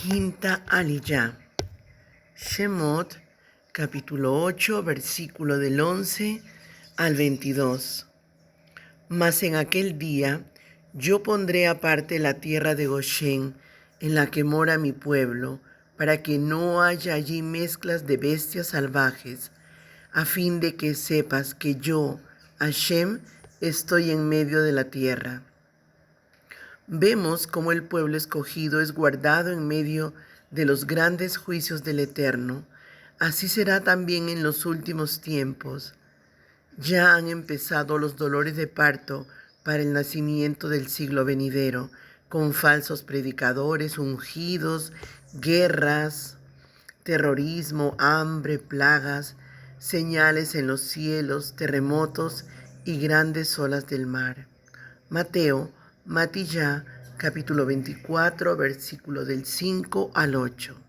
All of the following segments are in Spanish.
Quinta Aliyá. Shemot, capítulo 8, versículo del 11 al 22. Mas en aquel día yo pondré aparte la tierra de Goshen, en la que mora mi pueblo, para que no haya allí mezclas de bestias salvajes, a fin de que sepas que yo, Hashem, estoy en medio de la tierra. Vemos cómo el pueblo escogido es guardado en medio de los grandes juicios del Eterno. Así será también en los últimos tiempos. Ya han empezado los dolores de parto para el nacimiento del siglo venidero, con falsos predicadores ungidos, guerras, terrorismo, hambre, plagas, señales en los cielos, terremotos y grandes olas del mar. Mateo, Matillá, capítulo 24, versículo del 5 al 8.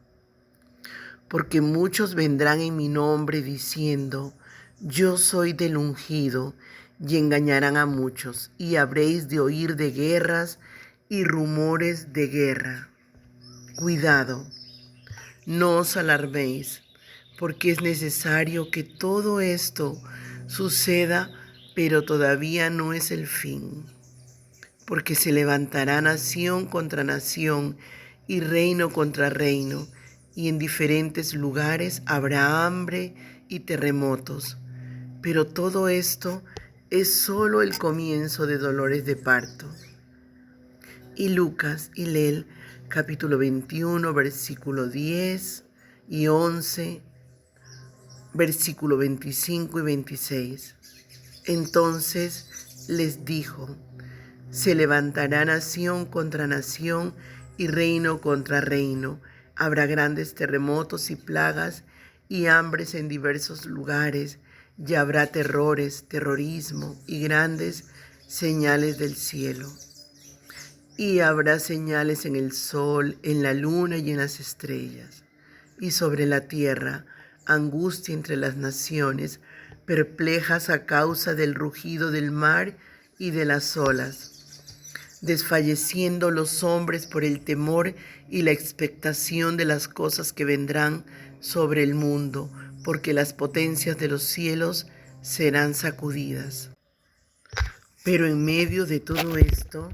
Porque muchos vendrán en mi nombre diciendo, yo soy del ungido, y engañarán a muchos, y habréis de oír de guerras y rumores de guerra. Cuidado, no os alarméis, porque es necesario que todo esto suceda, pero todavía no es el fin. Porque se levantará nación contra nación y reino contra reino, y en diferentes lugares habrá hambre y terremotos. Pero todo esto es solo el comienzo de dolores de parto. Y Lucas, Hillel, capítulo 21, versículo 10 y 11, versículo 25 y 26. Entonces les dijo, se levantará nación contra nación y reino contra reino. Habrá grandes terremotos y plagas y hambres en diversos lugares, y habrá terrores, terrorismo y grandes señales del cielo. Y habrá señales en el sol, en la luna y en las estrellas. Y sobre la tierra, angustia entre las naciones, perplejas a causa del rugido del mar y de las olas, desfalleciendo los hombres por el temor y la expectación de las cosas que vendrán sobre el mundo, porque las potencias de los cielos serán sacudidas. Pero en medio de todo esto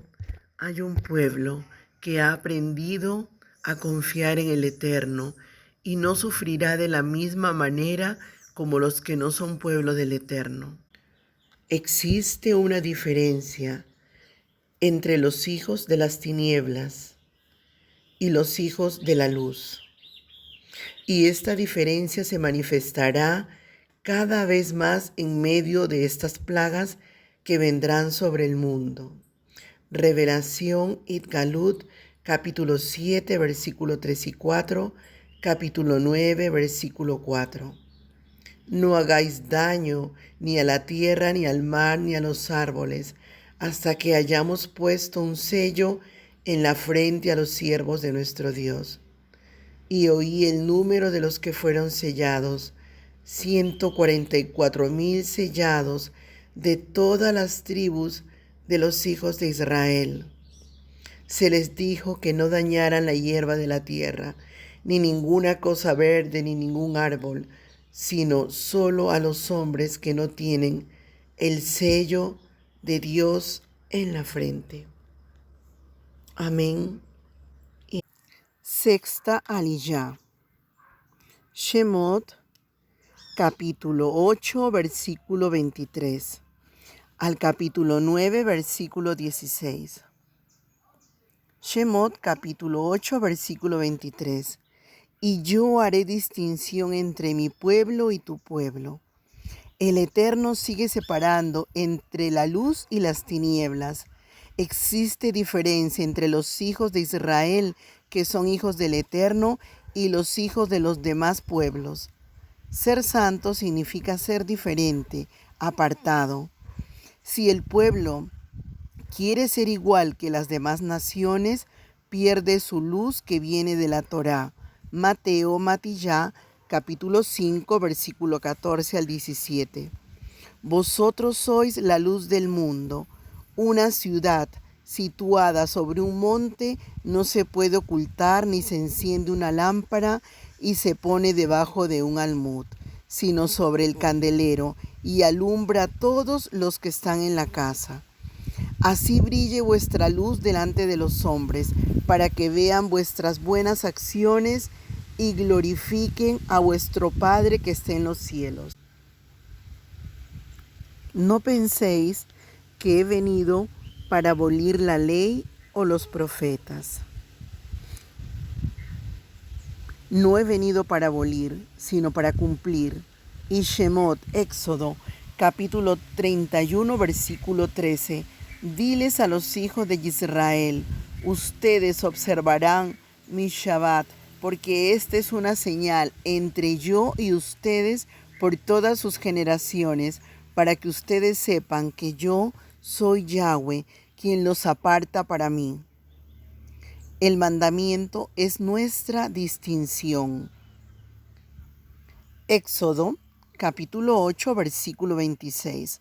hay un pueblo que ha aprendido a confiar en el Eterno y no sufrirá de la misma manera como los que no son pueblo del Eterno. Existe una diferencia entre los hijos de las tinieblas y los hijos de la luz. Y esta diferencia se manifestará cada vez más en medio de estas plagas que vendrán sobre el mundo. Revelación Itgalut, capítulo 7, versículo 3 y 4, capítulo 9, versículo 4. No hagáis daño ni a la tierra, ni al mar, ni a los árboles, hasta que hayamos puesto un sello en la frente a los siervos de nuestro Dios. Y oí el número de los que fueron sellados, 144,000 sellados de todas las tribus de los hijos de Israel. Se les dijo que no dañaran la hierba de la tierra, ni ninguna cosa verde, ni ningún árbol, sino solo a los hombres que no tienen el sello de Dios en la frente. Amén. Sexta Aliyá. Shemot, capítulo 8, versículo 23, al capítulo 9, versículo 16. Shemot, capítulo 8, versículo 23. Y yo haré distinción entre mi pueblo y tu pueblo. El Eterno sigue separando entre la luz y las tinieblas. Existe diferencia entre los hijos de Israel, que son hijos del Eterno, y los hijos de los demás pueblos. Ser santo significa ser diferente, apartado. Si el pueblo quiere ser igual que las demás naciones, pierde su luz que viene de la Torá. Mateo, Matillá, capítulo 5, versículo 14 al 17. Vosotros sois la luz del mundo. Una ciudad situada sobre un monte, no se puede ocultar ni se enciende una lámpara y se pone debajo de un almud, sino sobre el candelero y alumbra a todos los que están en la casa. Así brille vuestra luz delante de los hombres, para que vean vuestras buenas acciones y glorifiquen a vuestro Padre que está en los cielos. No penséis que he venido para abolir la ley o los profetas. No he venido para abolir, sino para cumplir. Y Shemot, Éxodo, capítulo 31, versículo 13. Diles a los hijos de Israel: ustedes observarán mi Shabbat, porque esta es una señal entre yo y ustedes por todas sus generaciones, para que ustedes sepan que yo soy Yahweh, quien los aparta para mí. El mandamiento es nuestra distinción. Éxodo, capítulo 8, versículo 26.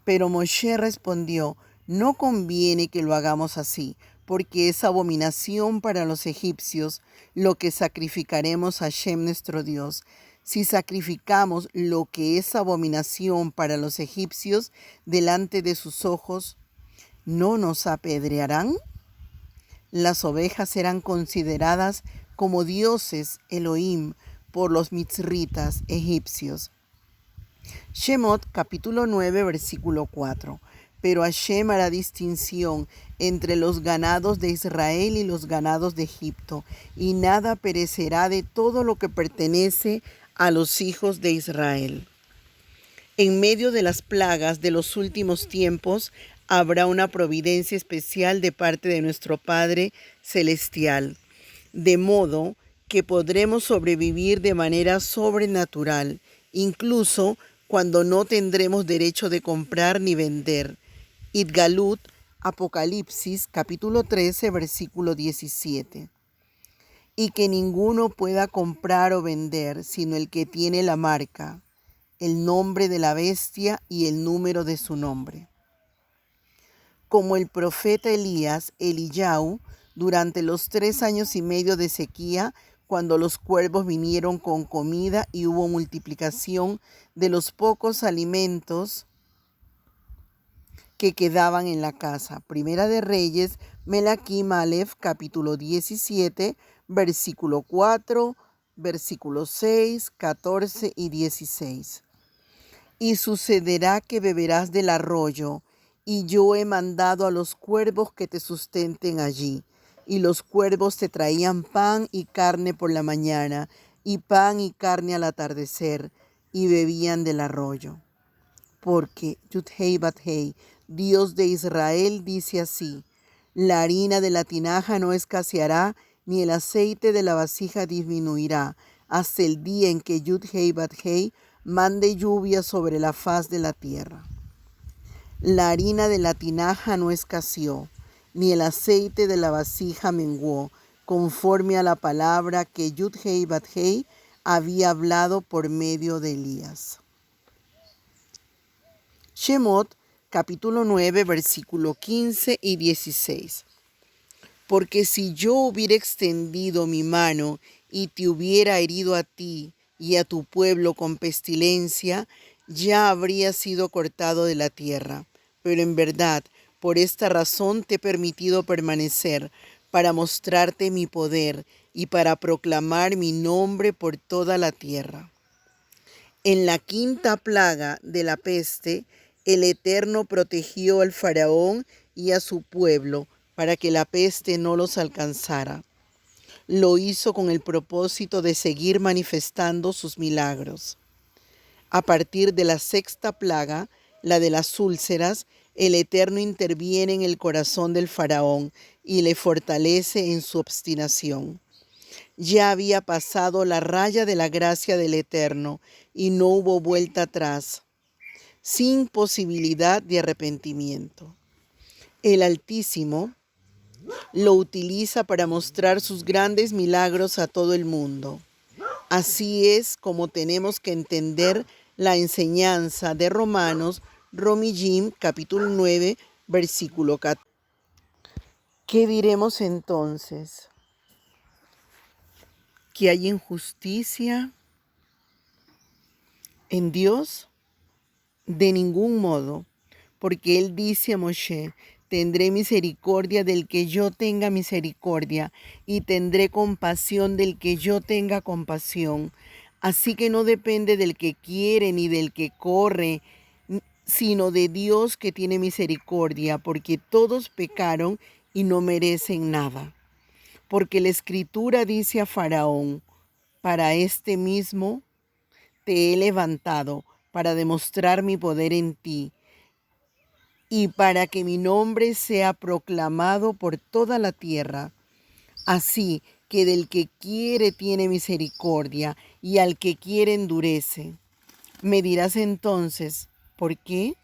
Pero Moshe respondió: no conviene que lo hagamos así, porque es abominación para los egipcios lo que sacrificaremos a Hashem nuestro Dios. Si sacrificamos lo que es abominación para los egipcios delante de sus ojos, ¿no nos apedrearán? Las ovejas eran consideradas como dioses Elohim por los mitzritas egipcios. Shemot, capítulo 9, versículo 4. Pero Hashem hará distinción entre los ganados de Israel y los ganados de Egipto, y nada perecerá de todo lo que pertenece a los hijos de Israel. En medio de las plagas de los últimos tiempos, habrá una providencia especial de parte de nuestro Padre Celestial, de modo que podremos sobrevivir de manera sobrenatural, incluso cuando no tendremos derecho de comprar ni vender. Itgalut, Apocalipsis, capítulo 13, versículo 17. Y que ninguno pueda comprar o vender, sino el que tiene la marca, el nombre de la bestia y el número de su nombre. Como el profeta Elías, Eliyahu, durante los 3 años y medio de sequía, cuando los cuervos vinieron con comida y hubo multiplicación de los pocos alimentos que quedaban en la casa. Primera de Reyes, Melaquim Aleph, capítulo 17, versículo 4, versículos 6, 14 y 16. Y sucederá que beberás del arroyo, y yo he mandado a los cuervos que te sustenten allí. Y los cuervos te traían pan y carne por la mañana, y pan y carne al atardecer, y bebían del arroyo. Porque Yud-Hei Bat-Hei, Dios de Israel, dice así: la harina de la tinaja no escaseará, ni el aceite de la vasija disminuirá, hasta el día en que Yud-Hei Bat-Hei mande lluvia sobre la faz de la tierra. La harina de la tinaja no escaseó, ni el aceite de la vasija menguó, conforme a la palabra que Yud-Hei Bat-Hei había hablado por medio de Elías. Shemot, capítulo 9, versículo 15 y 16. Porque si yo hubiera extendido mi mano y te hubiera herido a ti y a tu pueblo con pestilencia, ya habría sido cortado de la tierra. Pero en verdad, por esta razón te he permitido permanecer, para mostrarte mi poder y para proclamar mi nombre por toda la tierra. En la 5ª plaga de la peste, el Eterno protegió al faraón y a su pueblo para que la peste no los alcanzara. Lo hizo con el propósito de seguir manifestando sus milagros. A partir de la 6ª plaga, la de las úlceras, el Eterno interviene en el corazón del faraón y le fortalece en su obstinación. Ya había pasado la raya de la gracia del Eterno y no hubo vuelta atrás, sin posibilidad de arrepentimiento. El Altísimo lo utiliza para mostrar sus grandes milagros a todo el mundo. Así es como tenemos que entender la enseñanza de Romanos, Romillim, capítulo 9, versículo 14. ¿Qué diremos entonces? ¿Que hay injusticia en Dios? De ningún modo, porque Él dice a Moshe: tendré misericordia del que yo tenga misericordia, y tendré compasión del que yo tenga compasión. Así que no depende del que quiere ni del que corre, sino de Dios que tiene misericordia, porque todos pecaron y no merecen nada. Porque la Escritura dice a Faraón: para este mismo te he levantado, para demostrar mi poder en ti, y para que mi nombre sea proclamado por toda la tierra. Así que del que quiere tiene misericordia, y al que quiere endurece. Me dirás entonces: ¿por qué?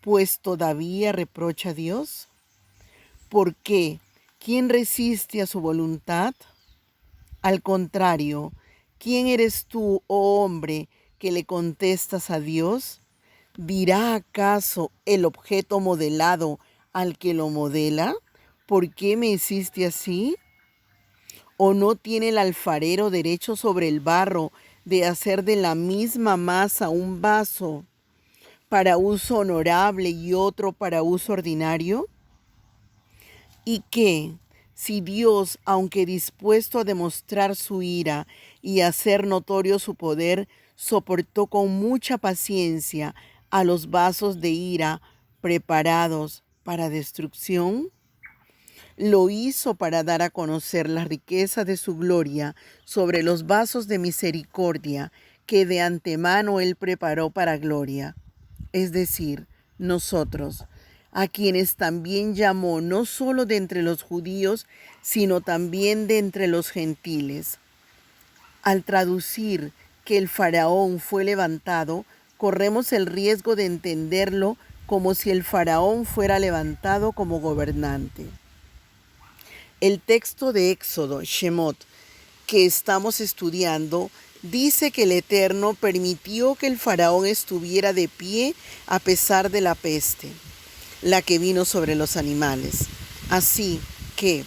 Pues todavía reprocha a Dios. ¿Por qué? ¿Quién resiste a su voluntad? Al contrario, ¿quién eres tú, oh hombre, que le contestas a Dios? ¿Dirá acaso el objeto modelado al que lo modela: ¿por qué me hiciste así? ¿O no tiene el alfarero derecho sobre el barro de hacer de la misma masa un vaso para uso honorable y otro para uso ordinario? ¿Y qué, si Dios, aunque dispuesto a demostrar su ira y hacer notorio su poder, soportó con mucha paciencia a los vasos de ira preparados para destrucción? Lo hizo para dar a conocer la riqueza de su gloria sobre los vasos de misericordia que de antemano Él preparó para gloria, es decir, nosotros, a quienes también llamó no solo de entre los judíos, sino también de entre los gentiles. Al traducir que el faraón fue levantado, corremos el riesgo de entenderlo como si el faraón fuera levantado como gobernante. El texto de Éxodo, Shemot, que estamos estudiando, dice que el Eterno permitió que el faraón estuviera de pie a pesar de la peste, la que vino sobre los animales. Así que,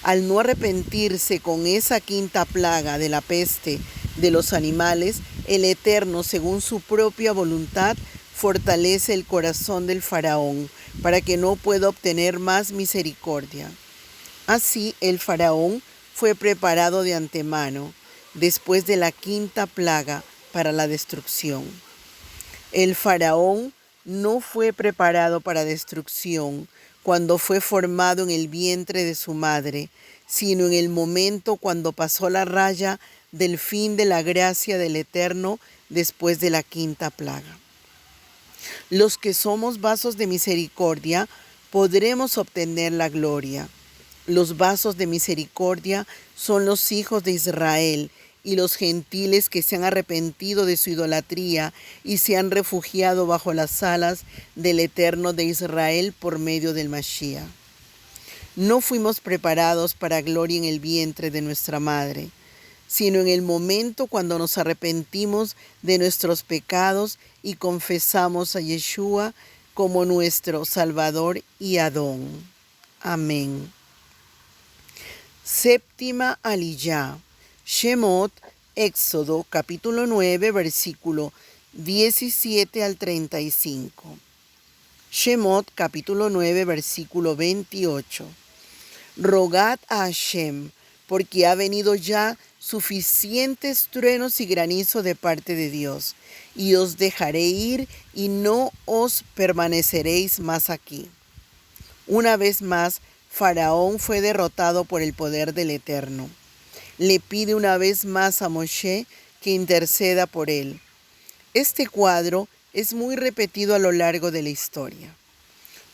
al no arrepentirse con esa quinta plaga de la peste de los animales, el Eterno, según su propia voluntad, fortalece el corazón del faraón para que no pueda obtener más misericordia. Así el faraón fue preparado de antemano, después de la quinta plaga, para la destrucción. El faraón no fue preparado para destrucción cuando fue formado en el vientre de su madre, sino en el momento cuando pasó la raya del fin de la gracia del Eterno después de la quinta plaga. Los que somos vasos de misericordia podremos obtener la gloria. Los vasos de misericordia son los hijos de Israel y los gentiles que se han arrepentido de su idolatría y se han refugiado bajo las alas del Eterno de Israel por medio del Mashiach. No fuimos preparados para gloria en el vientre de nuestra madre, sino en el momento cuando nos arrepentimos de nuestros pecados y confesamos a Yeshua como nuestro Salvador y Adón. Amén. Séptima aliyá. Shemot, Éxodo, capítulo 9, versículo 17 al 35. Shemot, capítulo 9, versículo 28. Rogad a Hashem, porque ha venido ya suficientes truenos y granizo de parte de Dios, y os dejaré ir y no os permaneceréis más aquí. Una vez más, Faraón fue derrotado por el poder del Eterno. Le pide una vez más a Moshe que interceda por él. Este cuadro es muy repetido a lo largo de la historia.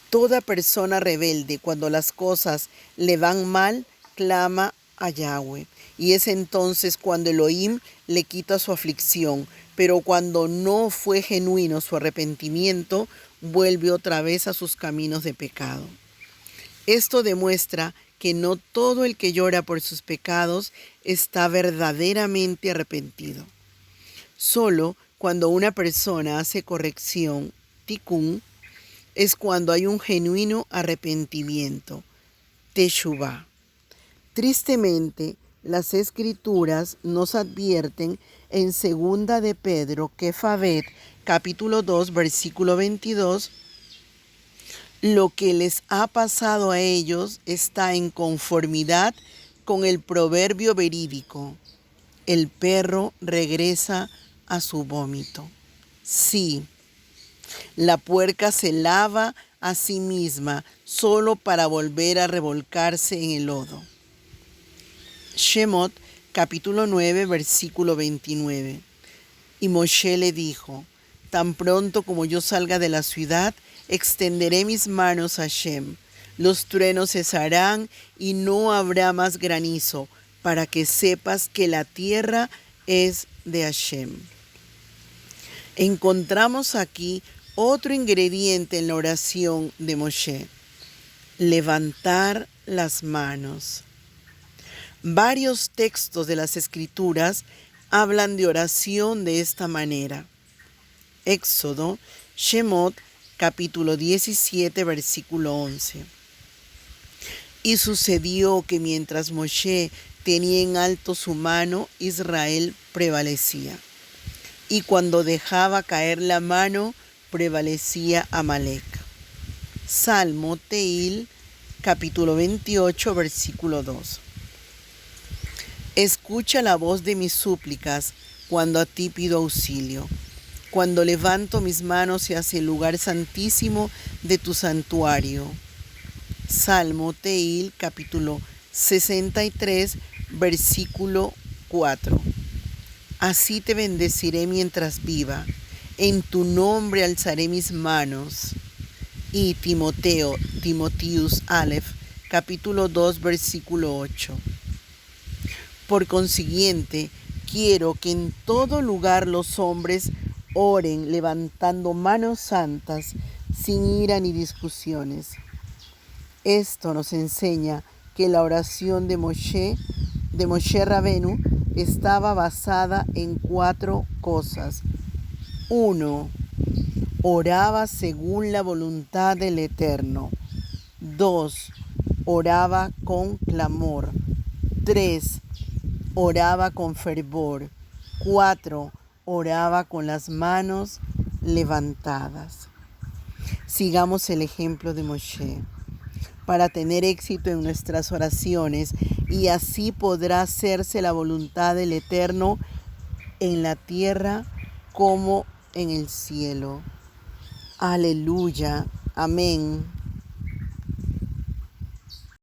Toda persona rebelde, cuando las cosas le van mal, clama a Yahweh. Y es entonces cuando Elohim le quita su aflicción. Pero cuando no fue genuino su arrepentimiento, vuelve otra vez a sus caminos de pecado. Esto demuestra que no todo el que llora por sus pecados está verdaderamente arrepentido. Solo cuando una persona hace corrección, tikkun, es cuando hay un genuino arrepentimiento. Teshuvá. Tristemente, las Escrituras nos advierten en 2 de Pedro, Kefabet, capítulo 2, versículo 22, lo que les ha pasado a ellos está en conformidad con el proverbio verídico: el perro regresa a su vómito. Sí, la puerca se lava a sí misma solo para volver a revolcarse en el lodo. Shemot, capítulo 9, versículo 29. Y Moshe le dijo: tan pronto como yo salga de la ciudad, extenderé mis manos a Shem. Los truenos cesarán y no habrá más granizo, para que sepas que la tierra es de Hashem. Encontramos aquí otro ingrediente en la oración de Moshe: levantar las manos. Varios textos de las Escrituras hablan de oración de esta manera. Éxodo, Shemot, capítulo 17, versículo 11. Y sucedió que mientras Moshe tenía en alto su mano, Israel prevalecía. Y cuando dejaba caer la mano, prevalecía Amalek. Salmo Teil, capítulo 28, versículo 2. Escucha la voz de mis súplicas cuando a ti pido auxilio, cuando levanto mis manos hacia el lugar santísimo de tu santuario. Salmo Teil, capítulo 63, versículo 4. Así te bendeciré mientras viva, en tu nombre alzaré mis manos. Y Timoteus Aleph, capítulo 2, versículo 8. Por consiguiente, quiero que en todo lugar los hombres oren levantando manos santas, sin ira ni discusiones. Esto nos enseña que la oración de Moshe Rabenu estaba basada en 4 cosas. 1. Oraba según la voluntad del Eterno. 2. Oraba con clamor. 3. Oraba con fervor. 4. Oraba con las manos levantadas. Sigamos el ejemplo de Moshe para tener éxito en nuestras oraciones, y así podrá hacerse la voluntad del Eterno en la tierra como en el cielo. Aleluya. Amén.